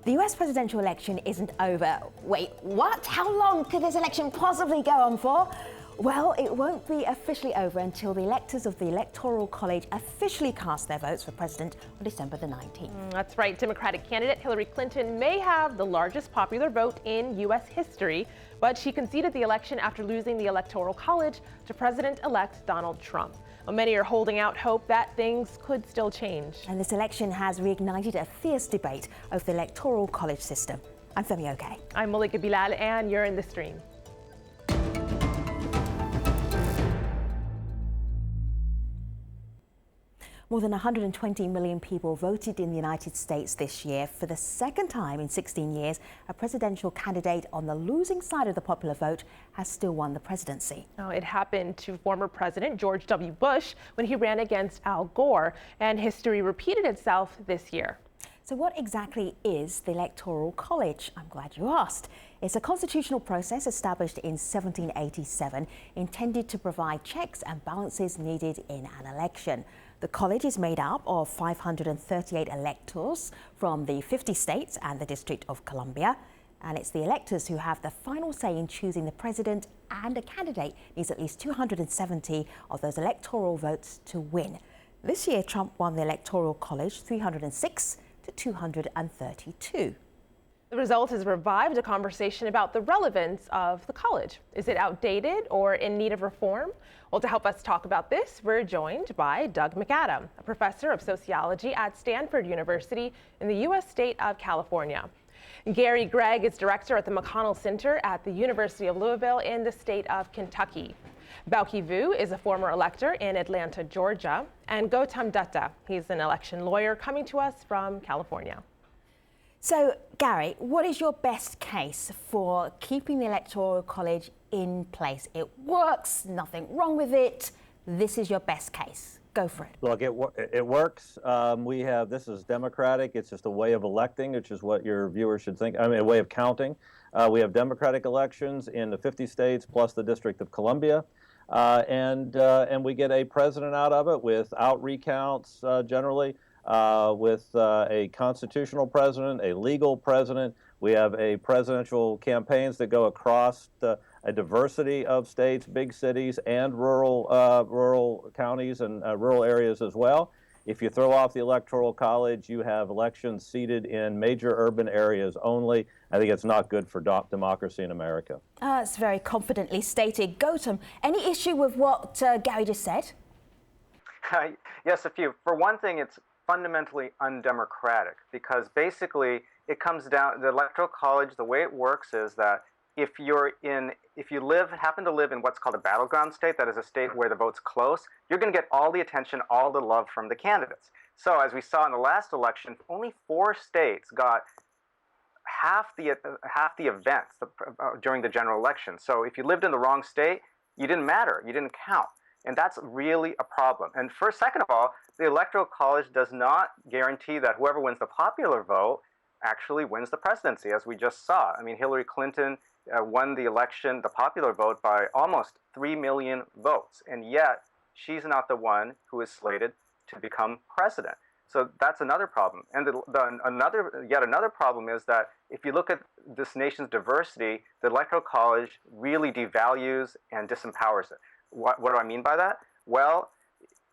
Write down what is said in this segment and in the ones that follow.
The US presidential election isn't over. Wait, what? How long could this election possibly go on for? Well, it won't be officially over until the electors of the Electoral College officially cast their votes for president on December the 19th. That's right. Democratic candidate Hillary Clinton may have the largest popular vote in U.S. history, but she conceded the election after losing the Electoral College to President-elect Donald Trump. Well, many are holding out hope that things could still change. And this election has reignited a fierce debate over the Electoral College system. I'm Femi Oke. I'm Malika Bilal, and you're in the stream. More than 120 million people voted in the United States this year. For the second time in 16 years, a presidential candidate on the losing side of the popular vote has still won the presidency. Oh, it happened to former President George W. Bush when he ran against Al Gore, and history repeated itself this year. So what exactly is the Electoral College? I'm glad you asked. It's a constitutional process established in 1787 intended to provide checks and balances needed in an election. The college is made up of 538 electors from the 50 states and the District of Columbia. And it's the electors who have the final say in choosing the president, and a candidate needs at least 270 of those electoral votes to win. This year, Trump won the Electoral College 306 to 232. The result has revived a conversation about the relevance of the college. Is it outdated or in need of reform? Well, to help us talk about this, we're joined by Doug McAdam, a professor of sociology at Stanford University in the U.S. state of California. Gary Gregg is director at the McConnell Center at the University of Louisville in the state of Kentucky. Bauki Vu is a former elector in Atlanta, Georgia. And Gautam Dutta, he's an election lawyer coming to us from California. So, Gary, what is your best case for keeping the Electoral College in place? It works, nothing wrong with it. This is your best case. Go for it. Look, it works. This is democratic. It's just a way of electing, which is what your viewers should think. I mean, a way of counting. We have democratic elections in the 50 states plus the District of Columbia. And we get a president out of it without recounts generally. With a constitutional president, a legal president. We have a presidential campaigns that go across a diversity of states, big cities, and rural counties and rural areas as well. If you throw off the Electoral College, you have elections seated in major urban areas only. I think it's not good for democracy in America. It's very confidently stated. Gautam, any issue with what Gary just said? Yes, a few. For one thing, it's fundamentally undemocratic because basically it comes down, the Electoral College, the way it works is that if you happen to live in what's called a battleground state, that is a state where the vote's close, you're going to get all the attention, all the love from the candidates. So as we saw in the last election, only 4 states got half the events during the general election. So if you lived in the wrong state, you didn't matter, you didn't count. And that's really a problem. And second of all, the Electoral College does not guarantee that whoever wins the popular vote actually wins the presidency, as we just saw. I mean, Hillary Clinton won the election, the popular vote, by almost 3 million votes. And yet, she's not the one who is slated to become president. So that's another problem. And yet another problem is that if you look at this nation's diversity, the Electoral College really devalues and disempowers it. What do I mean by that? Well,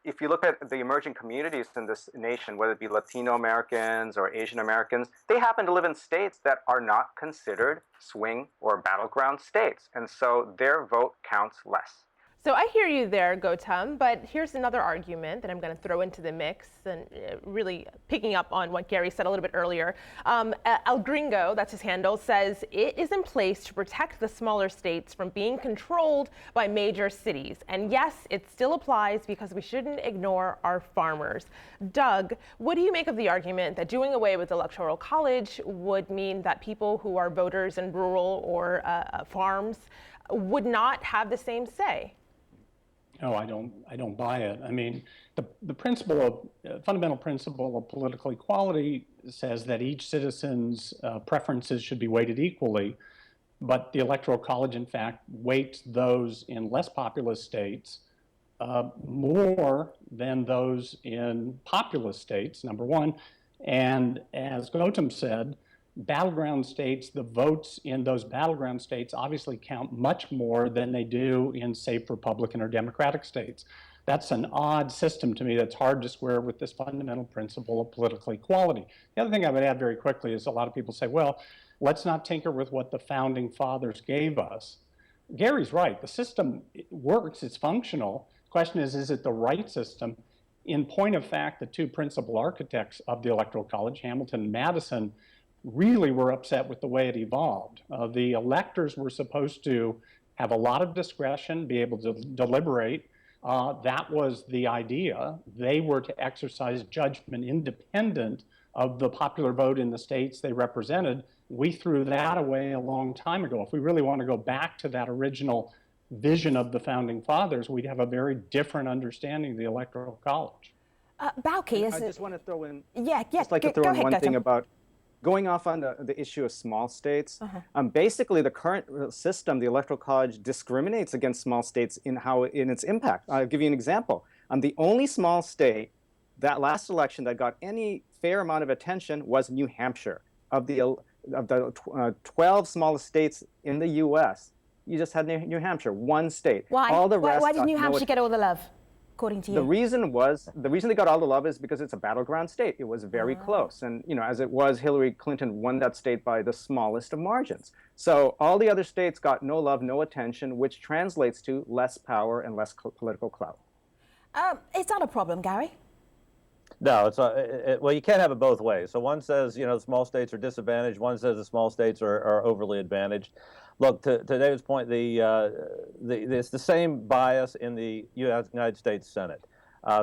if you look at the emerging communities in this nation, whether it be Latino Americans or Asian Americans, they happen to live in states that are not considered swing or battleground states. And so their vote counts less. So I hear you there, Gautam, but here's another argument that I'm going to throw into the mix, and really picking up on what Gary said a little bit earlier. El Gringo, that's his handle, says it is in place to protect the smaller states from being controlled by major cities. And yes, it still applies because we shouldn't ignore our farmers. Doug, what do you make of the argument that doing away with the Electoral College would mean that people who are voters in rural or farms would not have the same say? No, I don't buy it. I mean, the fundamental principle of political equality says that each citizen's preferences should be weighted equally, but the Electoral College, in fact, weights those in less populous states more than those in populous states, number one. And as Gautam said, battleground states, the votes in those battleground states obviously count much more than they do in, say, Republican or Democratic states. That's an odd system to me that's hard to square with this fundamental principle of political equality. The other thing I would add very quickly is a lot of people say, well, let's not tinker with what the founding fathers gave us. Gary's right. The system works. It's functional. The question is it the right system? In point of fact, the two principal architects of the Electoral College, Hamilton and Madison, really were upset with the way it evolved. The electors were supposed to have a lot of discretion, be able to deliberate. That was the idea. They were to exercise judgment independent of the popular vote in the states they represented. We threw that away a long time ago. If we really want to go back to that original vision of the founding fathers, we'd have a very different understanding of the Electoral College. Bauke, I just want to throw in, just like to throw in ahead, one thing Gautam. about going off on the issue of small states. Basically, the current system, the Electoral College, discriminates against small states in its impact. I'll give you an example. The only small state that last election that got any fair amount of attention was New Hampshire. Of the 12 smallest states in the U.S., you just had New Hampshire, one state. Why? All the rest Why did New Hampshire get all the love, according to you? The reason they got all the love is because it's a battleground state. It was very close. And, as it was, Hillary Clinton won that state by the smallest of margins. So all the other states got no love, no attention, which translates to less power and less political clout. Is that a problem, Gary? No, well, you can't have it both ways. So one says, the small states are disadvantaged. One says the small states are overly advantaged. Look, to David's point, it's the same bias in the United States Senate.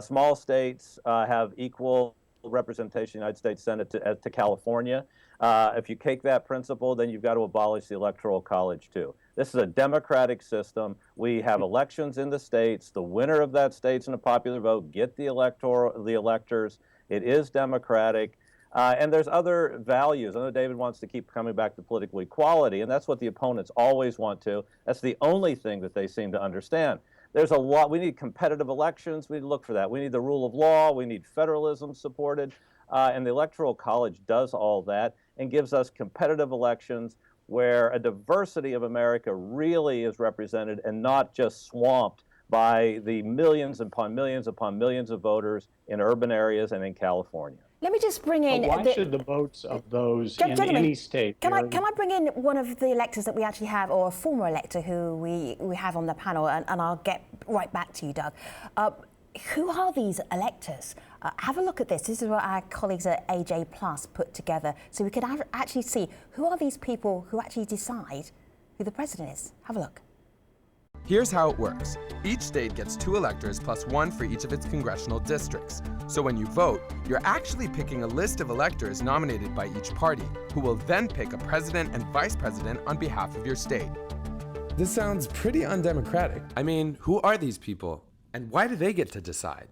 Small states have equal representation in the United States Senate to California. If you take that principle, then you've got to abolish the Electoral College too. This is a democratic system. We have elections in the states. The winner of that state's in a popular vote get the electors. It is democratic. And there's other values. I know David wants to keep coming back to political equality, and that's what the opponents always want to. That's the only thing that they seem to understand. There's a lot. We need competitive elections. We need to look for that. We need the rule of law. We need federalism supported. And the Electoral College does all that and gives us competitive elections where a diversity of America really is represented and not just swamped by the millions upon millions upon millions of voters in urban areas and in California. Let me just bring in. Why should the votes of those in any state? Can I bring in one of the electors that we actually have, or a former elector who we have on the panel, and I'll get right back to you, Doug. Who are these electors? Have a look at this. This is what our colleagues at AJ Plus put together, so we could actually see who are these people who actually decide who the president is. Have a look. Here's how it works. Each state gets 2 electors plus 1 for each of its congressional districts. So when you vote, you're actually picking a list of electors nominated by each party, who will then pick a president and vice president on behalf of your state. This sounds pretty undemocratic. I mean, who are these people? And why do they get to decide?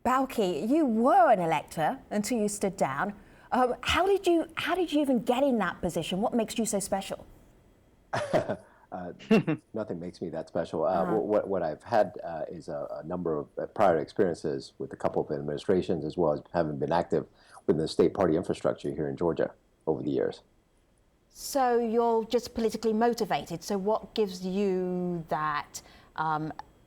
Bauke, you were an elector until you stood down. How did you even get in that position? What makes you so special? Nothing makes me that special. What I've had is a number of prior experiences with a couple of administrations, as well as having been active within the state party infrastructure here in Georgia over the years. So you're just politically motivated. So what gives you that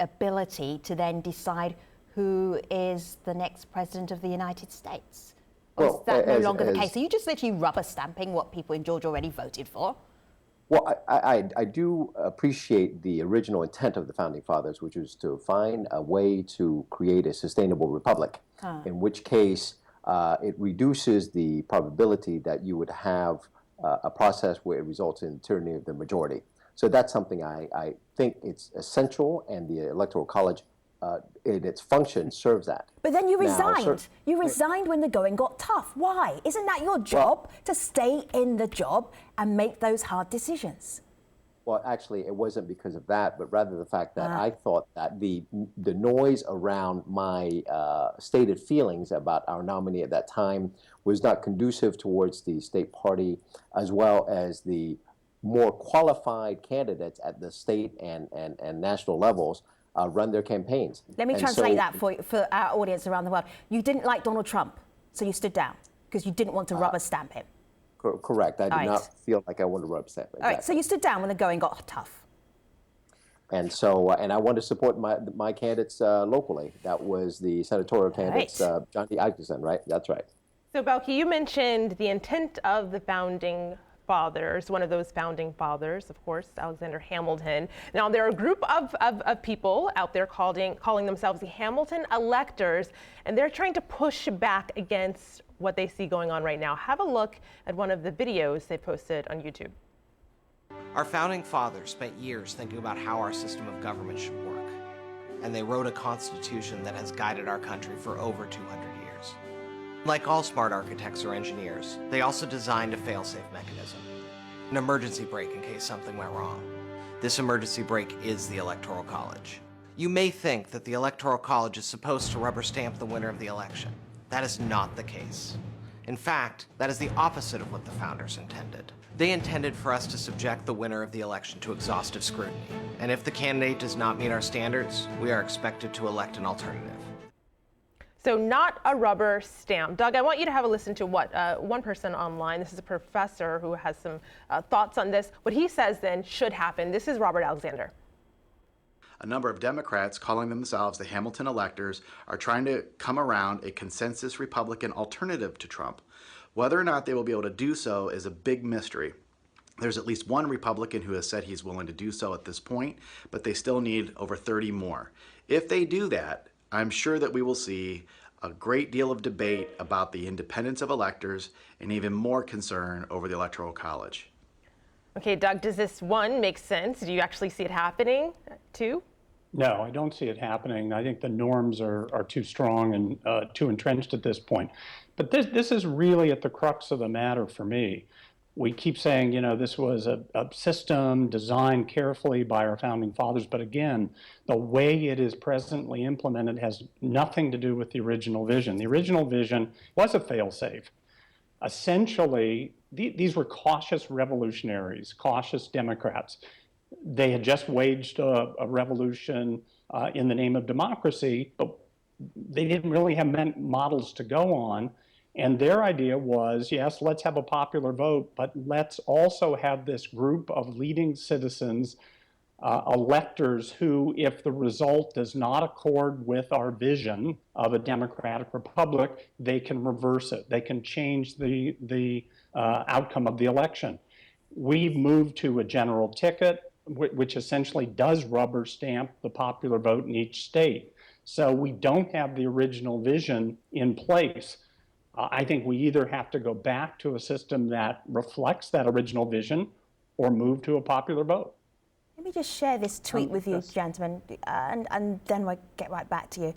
ability to then decide who is the next president of the United States? Or is that no longer the case? Are you just literally rubber stamping what people in Georgia already voted for? Well, I do appreciate the original intent of the Founding Fathers, which was to find a way to create a sustainable republic, in which case it reduces the probability that you would have a process where it results in tyranny of the majority. So that's something I think it's essential, and the Electoral College in its function serves that. But then you resigned. You resigned when the going got tough. Why? Isn't that your job, to stay in the job and make those hard decisions? Well, actually, it wasn't because of that, but rather the fact that I thought that the noise around my stated feelings about our nominee at that time was not conducive towards the state party, as well as the more qualified candidates at the state and national levels run their campaigns. Let me translate that for our audience around the world. You didn't like Donald Trump, so you stood down because you didn't want to rubber stamp him. Correct. I did not feel like I wanted to rub stamp. Exactly. All right, so you stood down when the going got tough. And so, and I wanted to support my candidates locally. That was the senatorial candidates, John D. Isaacson, right? That's right. So, Belki, you mentioned the intent of the founding fathers, one of those founding fathers, of course, Alexander Hamilton. Now, there are a group of people out there calling themselves the Hamilton electors, and they're trying to push back against what they see going on right now. Have a look at one of the videos they posted on YouTube. Our founding fathers spent years thinking about how our system of government should work, and they wrote a constitution that has guided our country for over 200 years. Like all smart architects or engineers, they also designed a fail-safe mechanism, an emergency brake in case something went wrong. This emergency brake is the Electoral College. You may think that the Electoral College is supposed to rubber stamp the winner of the election. That is not the case. In fact, that is the opposite of what the founders intended. They intended for us to subject the winner of the election to exhaustive scrutiny, and if the candidate does not meet our standards, we are expected to elect an alternative. So not a rubber stamp. Doug, I want you to have a listen to what one person online, this is a professor who has some thoughts on this, what he says then should happen. This is Robert Alexander. A number of Democrats calling themselves the Hamilton electors are trying to come around a consensus Republican alternative to Trump. Whether or not they will be able to do so is a big mystery. There's at least one Republican who has said he's willing to do so at this point, but they still need over 30 more. If they do that, I'm sure that we will see a great deal of debate about the independence of electors and even more concern over the Electoral College. Okay, Doug, does this one make sense? Do you actually see it happening too? No, I don't see it happening. I think the norms are too strong and too entrenched at this point. But this is really at the crux of the matter for me. We keep saying, you know, this was a system designed carefully by our founding fathers. But again, the way it is presently implemented has nothing to do with the original vision. The original vision was a fail-safe. Essentially, these were cautious revolutionaries, cautious Democrats. They had just waged a revolution in the name of democracy, but they didn't really have models to go on. And their idea was, yes, let's have a popular vote, but let's also have this group of leading citizens, electors, who, if the result does not accord with our vision of a democratic republic, they can reverse it. They can change the outcome of the election. We've moved to a general ticket, which essentially does rubber stamp the popular vote in each state. So we don't have the original vision in place. I think we either have to go back to a system that reflects that original vision or move to a popular vote. Let me just share this tweet with you, gentlemen, and then we'll get right back to you.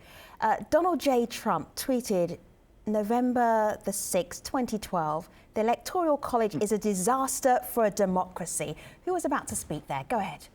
Donald J. Trump tweeted November the 6th, 2012, the Electoral College is a disaster for a democracy. Who was about to speak there? Go ahead.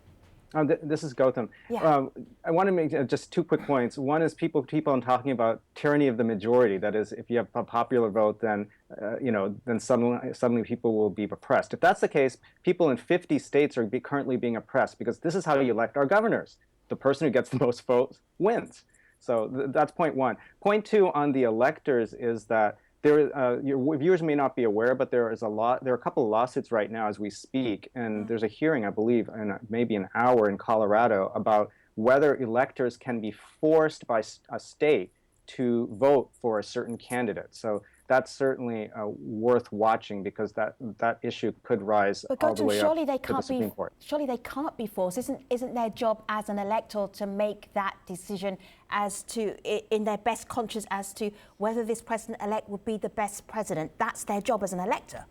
This is Gautam. Yeah. I want to make just 2 quick points. One is people keep on talking about tyranny of the majority. That is, if you have a popular vote, then then suddenly people will be oppressed. If that's the case, people in 50 states are currently being oppressed because this is how you elect our governors. The person who gets the most votes wins. So that's point one. Point two on the electors is that your viewers may not be aware, but there are a couple of lawsuits right now as we speak, and there's a hearing, I believe, in maybe an hour in Colorado about whether electors can be forced by a state to vote for a certain candidate. So that's certainly worth watching because that issue could rise all the way up to the Supreme Court. Surely they can't be forced. Isn't their job as an elector to make that decision as to, in their best conscience, as to whether this president-elect would be the best president? That's their job as an elector.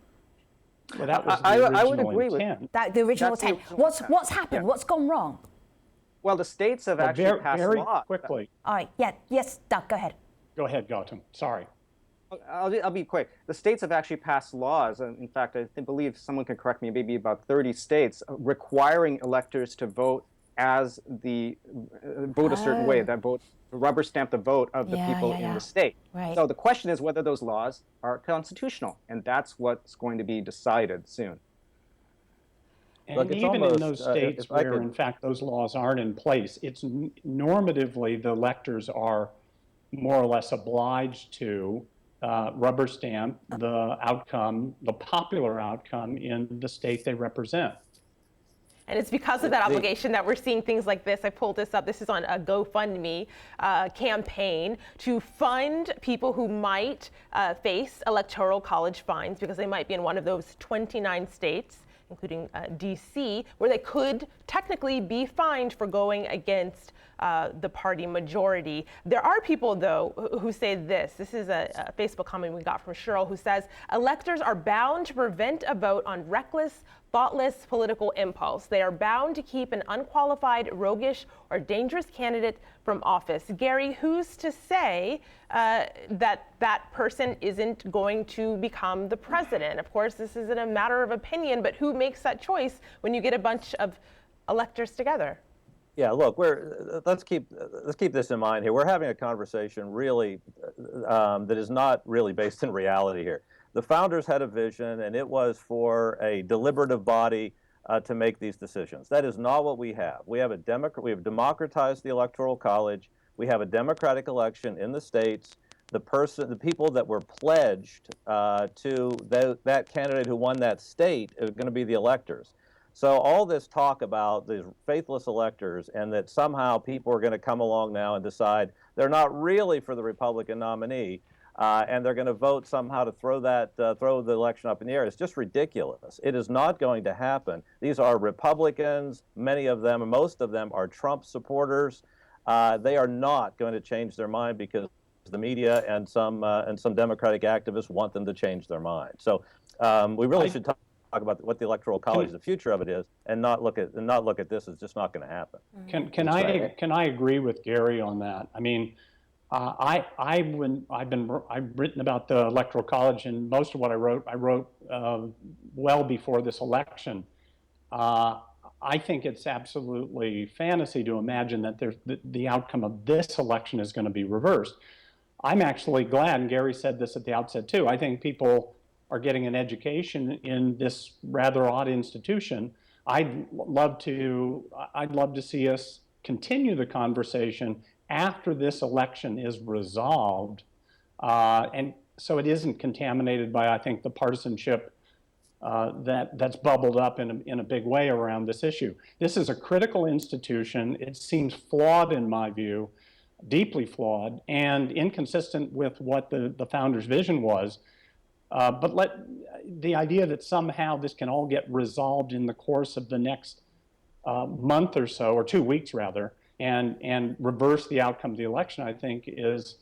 Well, that was the original I would agree intent. with that. The original intent. What's happened? Yeah. What's gone wrong? Well, the states have actually passed very laws. Quickly. All right. Yeah. Yes, Doug. Go ahead. Go ahead, Gautam. Sorry. I'll be quick. The states have actually passed laws. In fact, I believe someone can correct me, maybe about 30 states requiring electors to vote as vote a certain way, that vote, rubber stamp the vote of the people in the state. Right. So the question is whether those laws are constitutional, and that's what's going to be decided soon. And Look, even almost, in those states where, in fact, those laws aren't in place, it's normatively the electors are more or less obliged to rubber stamp the outcome, the popular outcome in the state they represent. And it's because of that obligation that we're seeing things like this. I pulled this up. This is on a GoFundMe campaign to fund people who might face electoral college fines because they might be in one of those 29 states, including DC, where they could technically be fined for going against the party majority. There are people, though, who say this. This is a Facebook comment we got from Cheryl, who says, electors are bound to prevent a vote on reckless, thoughtless political impulse. They are bound to keep an unqualified, roguish, or dangerous candidate from office. Gary, who's to say that person isn't going to become the president? Of course, this isn't a matter of opinion, but who makes that choice when you get a bunch of electors together? Yeah, look, let's keep this in mind here. We're having a conversation really that is not really based in reality here. The founders had a vision, and it was for a deliberative body to make these decisions. That is not what we have. We have democratized the Electoral College. We have a democratic election in the states. The people that were pledged to that candidate who won that state are going to be the electors. So all this talk about these faithless electors and that somehow people are going to come along now and decide they're not really for the Republican nominee and they're going to vote somehow to throw the election up in the air. It's just ridiculous. It is not going to happen. These are Republicans. Many of them, most of them, are Trump supporters. They are not going to change their mind because the media and some Democratic activists want them to change their mind. So we really should talk about what the Electoral College, the future of it is, and not look at this as just not going to happen. Can I agree with Gary on that? I mean, I've written about the Electoral College, and most of what I wrote well before this election. I think it's absolutely fantasy to imagine that the outcome of this election is going to be reversed. I'm actually glad, and Gary said this at the outset too, I think people are getting an education in this rather odd institution. I'd love to see us continue the conversation after this election is resolved, and so it isn't contaminated by, I think, the partisanship that's bubbled up in a big way around this issue. This is a critical institution. It seems flawed in my view, deeply flawed, and inconsistent with what the founders' vision was. But the idea that somehow this can all get resolved in the course of the next month or so, or 2 weeks rather, and reverse the outcome of the election, I think is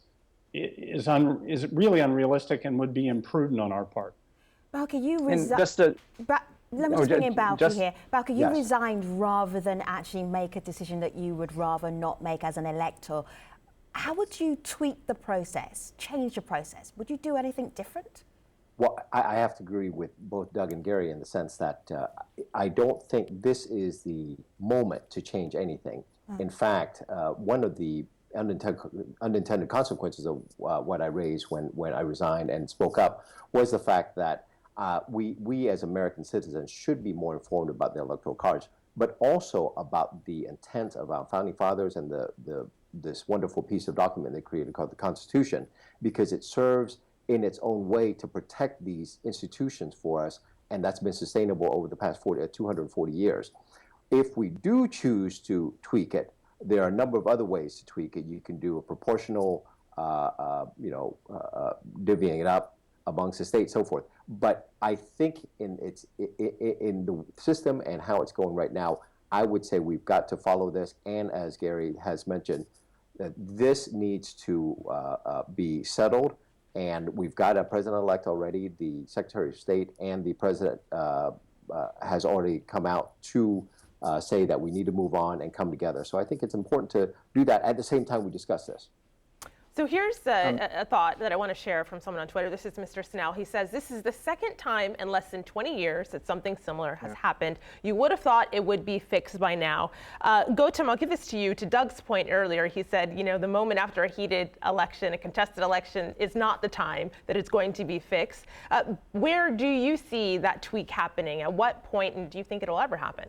really unrealistic and would be imprudent on our part. Bowker, you resigned. Let me just bring in Bowker here. Bowker, you resigned rather than actually make a decision that you would rather not make as an elector. How would you tweak the process, change the process? Would you do anything different? Well, I have to agree with both Doug and Gary in the sense that I don't think this is the moment to change anything. In fact, one of the unintended consequences of what I raised when I resigned and spoke up was the fact that we as American citizens should be more informed about the Electoral College, but also about the intent of our founding fathers and this wonderful piece of document they created called the Constitution, because it serves in its own way to protect these institutions for us, and that's been sustainable over the past 240 years. If we do choose to tweak it, there are a number of other ways to tweak it. You can do a proportional, divvying it up amongst the states, so forth. But I think in the system and how it's going right now, I would say we've got to follow this. And as Gary has mentioned, this needs to be settled. And we've got a president-elect already. The Secretary of State and the president has already come out to say that we need to move on and come together. So I think it's important to do that at the same time we discuss this. So here's a thought that I want to share from someone on Twitter. This is Mr. Snell. He says, this is the second time in less than 20 years that something similar has happened. You would have thought it would be fixed by now. Gautam, I'll give this to you. To Doug's point earlier, he said, the moment after a heated election, a contested election, is not the time that it's going to be fixed. Where do you see that tweak happening? At what point, and do you think it'll ever happen?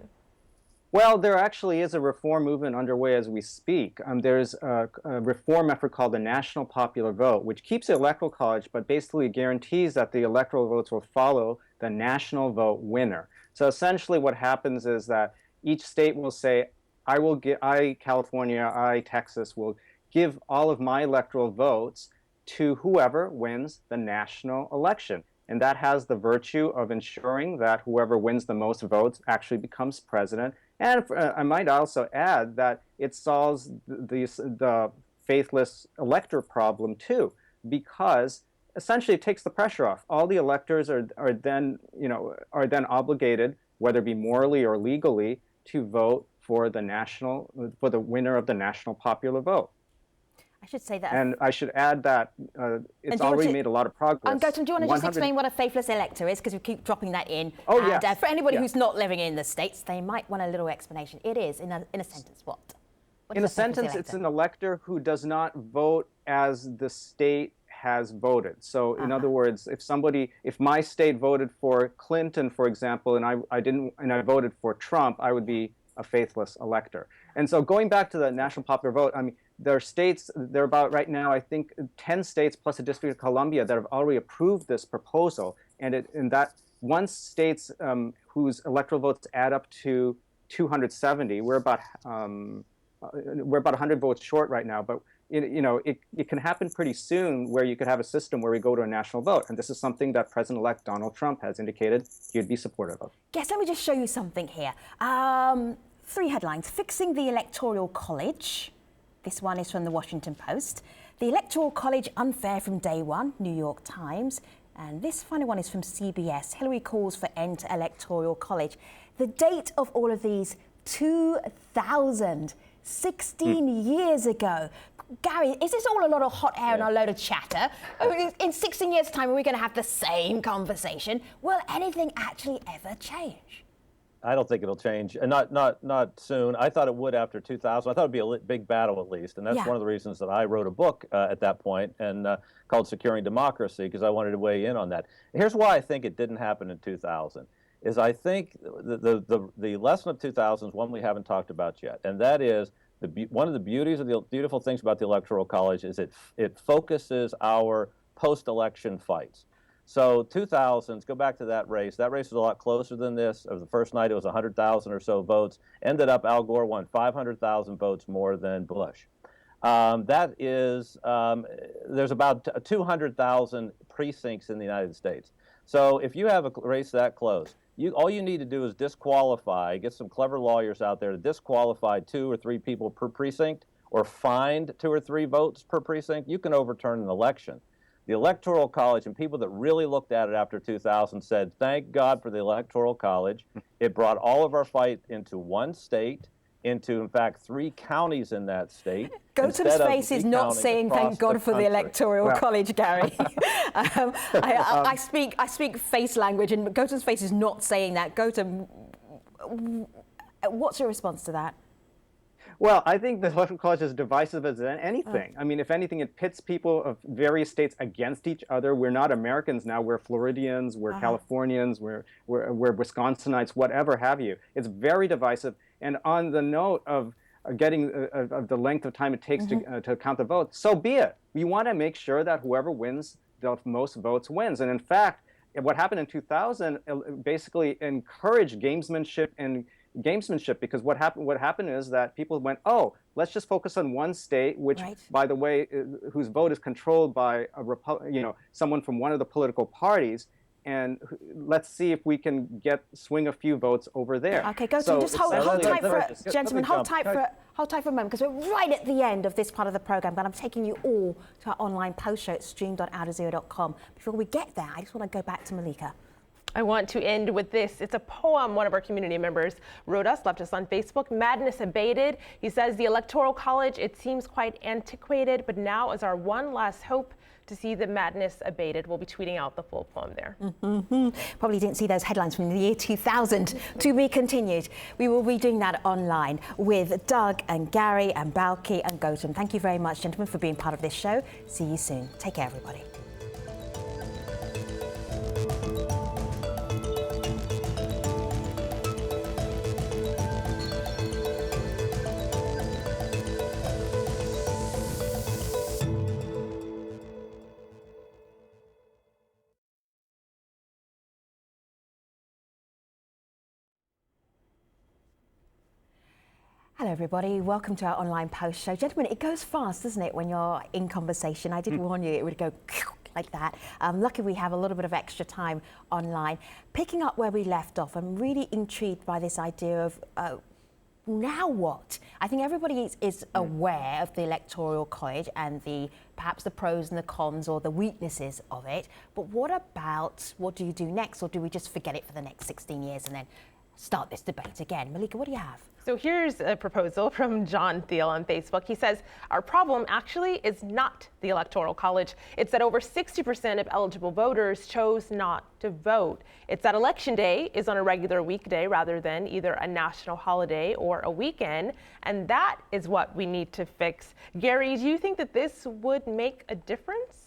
Well, there actually is a reform movement underway as we speak. There's a reform effort called the National Popular Vote, which keeps the Electoral College, but basically guarantees that the electoral votes will follow the national vote winner. So essentially what happens is that each state will say, I, California, I, Texas, will give all of my electoral votes to whoever wins the national election. And that has the virtue of ensuring that whoever wins the most votes actually becomes president. And I might also add that it solves the faithless elector problem too, because essentially it takes the pressure off. All the electors are then obligated, whether it be morally or legally, to vote for the winner of the national popular vote. I should say that. And I should add that it's already made a lot of progress. Gautam, do you want to just explain what a faithless elector is? Because we keep dropping that in. Oh, and, yes. For anybody who's not living in the States, they might want a little explanation. It is, in a sentence, what? In a sentence, it's an elector who does not vote as the state has voted. So in other words, if my state voted for Clinton, for example, and I voted for Trump, I would be a faithless elector. And so going back to the national popular vote, I mean, there are about right now, I think, 10 states plus the District of Columbia that have already approved this proposal. And that once states whose electoral votes add up to 270, we're about 100 votes short right now. But it can happen pretty soon where you could have a system where we go to a national vote. And this is something that President-elect Donald Trump has indicated he would be supportive of. Yes, let me just show you something here. 3 headlines. Fixing the Electoral College. This one is from the Washington Post. The Electoral College unfair from day one, New York Times. And this final one is from CBS. Hillary calls for end to Electoral College. The date of all of these, 2000, 16 years ago. Gary, is this all a lot of hot air and a load of chatter? I mean, in 16 years' time, are we going to have the same conversation? Will anything actually ever change? I don't think it'll change, and not soon. I thought it would after 2000. I thought it'd be a big battle at least, and that's one of the reasons that I wrote a book at that point and called Securing Democracy, because I wanted to weigh in on that. Here's why I think it didn't happen in 2000. Is I think the lesson of 2000 is one we haven't talked about yet, and that is one of the beautiful things about the Electoral College is it focuses our post-election fights. So 2000s, go back to that race. That race was a lot closer than this. Of the first night, it was 100,000 or so votes. Ended up, Al Gore won 500,000 votes more than Bush. There's about 200,000 precincts in the United States. So if you have a race that close, all you need to do is get some clever lawyers out there to disqualify 2 or 3 people per precinct, or find 2 or 3 votes per precinct. You can overturn an election. The Electoral College and people that really looked at it after 2000 said, thank God for the Electoral College. It brought all of our fight into one state, into, in fact, 3 counties in that state. Gautam's face is not saying thank God for the Electoral College, Gary. I speak face language, and Gautam's face is not saying that. Gautam, what's your response to that? Well, I think the Electoral College is divisive as anything. I mean, if anything, it pits people of various states against each other. We're not Americans now. We're Floridians, we're Californians, we're Wisconsinites, whatever have you. It's very divisive. And on the note of getting of the length of time it takes to count the votes, so be it. We want to make sure that whoever wins the most votes wins. And in fact, what happened in 2000 basically encouraged gamesmanship, because what happened is that people went, oh, let's just focus on one state, which, by the way, whose vote is controlled by someone from one of the political parties, and let's see if we can swing a few votes over there. Okay, Gautam, just hold tight for a moment, because we're right at the end of this part of the program, but I'm taking you all to our online post show at stream.aljazeera.com. Before we get there, I just want to go back to Malika. I want to end with this. It's a poem one of our community members wrote us, left us on Facebook. Madness abated. He says, the Electoral College, it seems quite antiquated, but now is our one last hope to see the madness abated. We'll be tweeting out the full poem there. Probably didn't see those headlines from the year 2000. To be continued. We will be doing that online with Doug and Gary and Balki and Gautam. Thank you very much, gentlemen, for being part of this show. See you soon. Take care, everybody. Hello everybody, welcome to our online post show. Gentlemen, it goes fast, doesn't it, when you're in conversation? I did warn you it would go like that. Lucky we have a little bit of extra time online. Picking up where we left off, I'm really intrigued by this idea of now what? I think everybody is aware of the Electoral College and perhaps the pros and the cons or the weaknesses of it. But what do you do next? Or do we just forget it for the next 16 years and then start this debate again? Malika, what do you have? So here's a proposal from John Thiel on Facebook. He says, our problem actually is not the Electoral College. It's that over 60% of eligible voters chose not to vote. It's that election day is on a regular weekday rather than either a national holiday or a weekend. And that is what we need to fix. Gary, do you think that this would make a difference?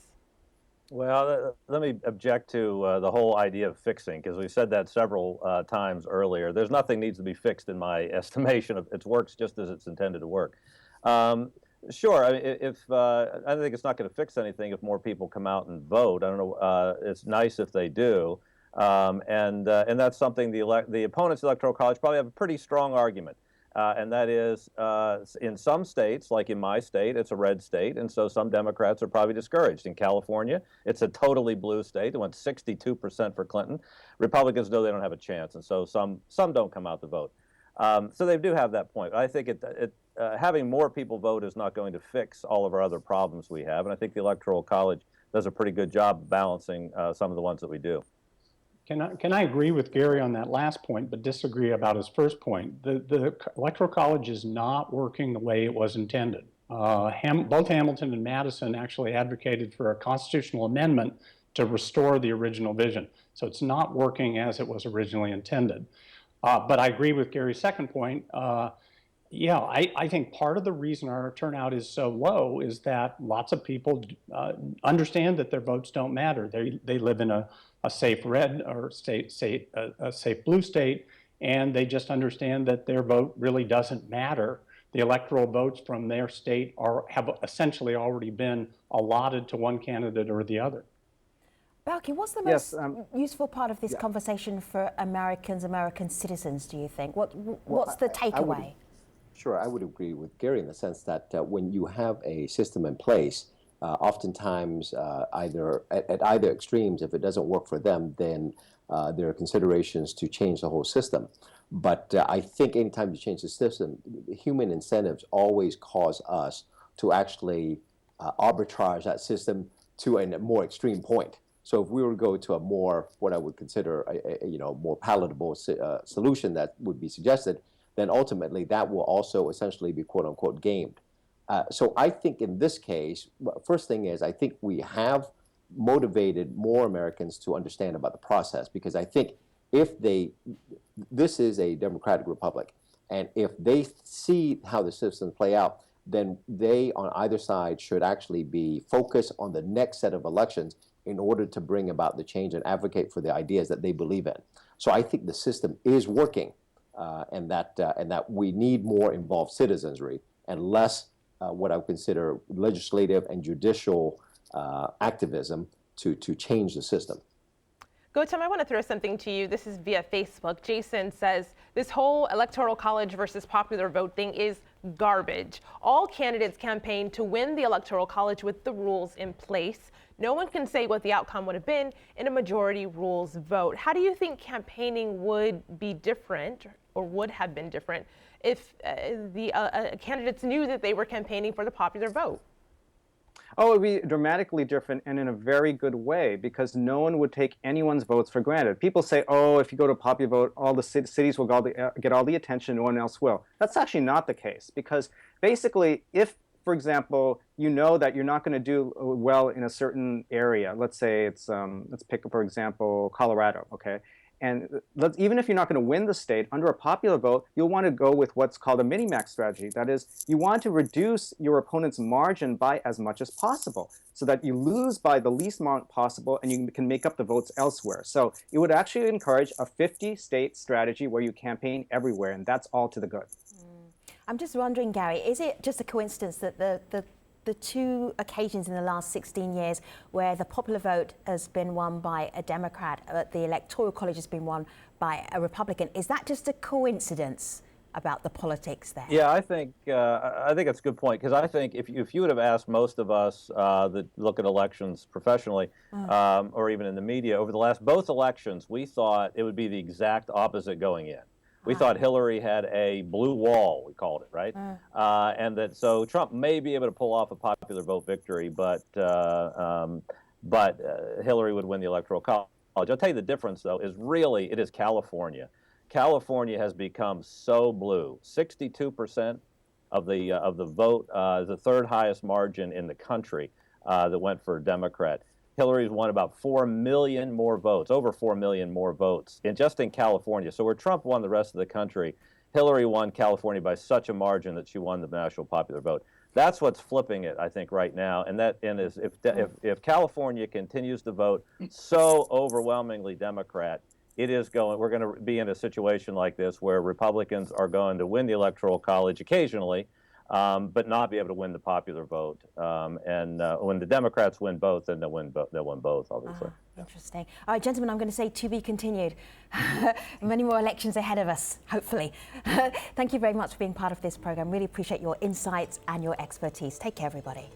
Well, let me object to the whole idea of fixing, because we said that several times earlier. There's nothing needs to be fixed in my estimation. It works just as it's intended to work. Sure, I mean, I think it's not going to fix anything if more people come out and vote. I don't know. It's nice if they do, and that's something the opponents of the Electoral College probably have a pretty strong argument. And that is, in some states, like in my state, it's a red state, and so some Democrats are probably discouraged. In California, it's a totally blue state. It went 62% for Clinton. Republicans know they don't have a chance, and so some don't come out to vote. So they do have that point. I think having more people vote is not going to fix all of our other problems we have, and I think the Electoral College does a pretty good job balancing some of the ones that we do. Can I agree with Gary on that last point, but disagree about his first point? The Electoral College is not working the way it was intended. Both Hamilton and Madison actually advocated for a constitutional amendment to restore the original vision. So it's not working as it was originally intended. But I agree with Gary's second point. Yeah, I think part of the reason our turnout is so low is that lots of people understand that their votes don't matter. They live in a safe red or a safe blue state, and they just understand that their vote really doesn't matter. The electoral votes from their state have essentially already been allotted to one candidate or the other. Balki, what's the most useful part of this conversation for American citizens, do you think? What's the takeaway? Sure, I would agree with Gary in the sense that when you have a system in place, oftentimes either at either extremes, if it doesn't work for them, then there are considerations to change the whole system. But I think anytime you change the system, human incentives always cause us to actually arbitrage that system to a more extreme point. So if we were to go to a more, what I would consider a more palatable solution that would be suggested, then ultimately that will also essentially be quote unquote gamed. So I think in this case, first thing is I think we have motivated more Americans to understand about the process, because I think this is a democratic republic, and if they see how the systems play out, then they on either side should actually be focused on the next set of elections in order to bring about the change and advocate for the ideas that they believe in. So I think the system is working. And that we need more involved citizenry and less what I would consider legislative and judicial activism to change the system. Gautam, I want to throw something to you. This is via Facebook. Jason says, this whole Electoral College versus popular vote thing is garbage. All candidates campaign to win the Electoral College with the rules in place. No one can say what the outcome would have been in a majority rules vote. How do you think campaigning would be different or would have been different if the candidates knew that they were campaigning for the popular vote? Oh, it would be dramatically different and in a very good way, because no one would take anyone's votes for granted. People say, oh, if you go to a popular vote, all the cities will get all the attention, no one else will. That's actually not the case, because basically if, for example, you know that you're not going to do well in a certain area, let's say it's, let's pick, for example, Colorado, okay? And even if you're not going to win the state, under a popular vote, you'll want to go with what's called a Minimax strategy. That is, you want to reduce your opponent's margin by as much as possible so that you lose by the least amount possible and you can make up the votes elsewhere. So it would actually encourage a 50-state strategy where you campaign everywhere, and that's all to the good. I'm just wondering, Gary, is it just a coincidence that the two occasions in the last 16 years where the popular vote has been won by a Democrat, the Electoral College has been won by a Republican, is that just a coincidence? about the politics there. Yeah, I think that's a good point, because I think if you would have asked most of us that look at elections professionally, or even in the media over the last both elections, we thought it would be the exact opposite going in. We thought Hillary had a blue wall, we called it, right? And that so Trump may be able to pull off a popular vote victory, but Hillary would win the Electoral College. I'll tell you the difference, though, is really it is California. California has become so blue. 62% of the vote, the third highest margin in the country that went for Democrat. Hillary's won about 4 million more votes, over 4 million more votes, just in California. So where Trump won the rest of the country, Hillary won California by such a margin that she won the national popular vote. That's what's flipping it, I think, right now. And is if California continues to vote so overwhelmingly Democrat, we're going to be in a situation like this where Republicans are going to win the Electoral College occasionally, but not be able to win the popular vote. And when the Democrats win both, then they'll win both, obviously. Interesting. All right, gentlemen, I'm going to say to be continued. Many more elections ahead of us, hopefully. Thank you very much for being part of this program. Really appreciate your insights and your expertise. Take care, everybody.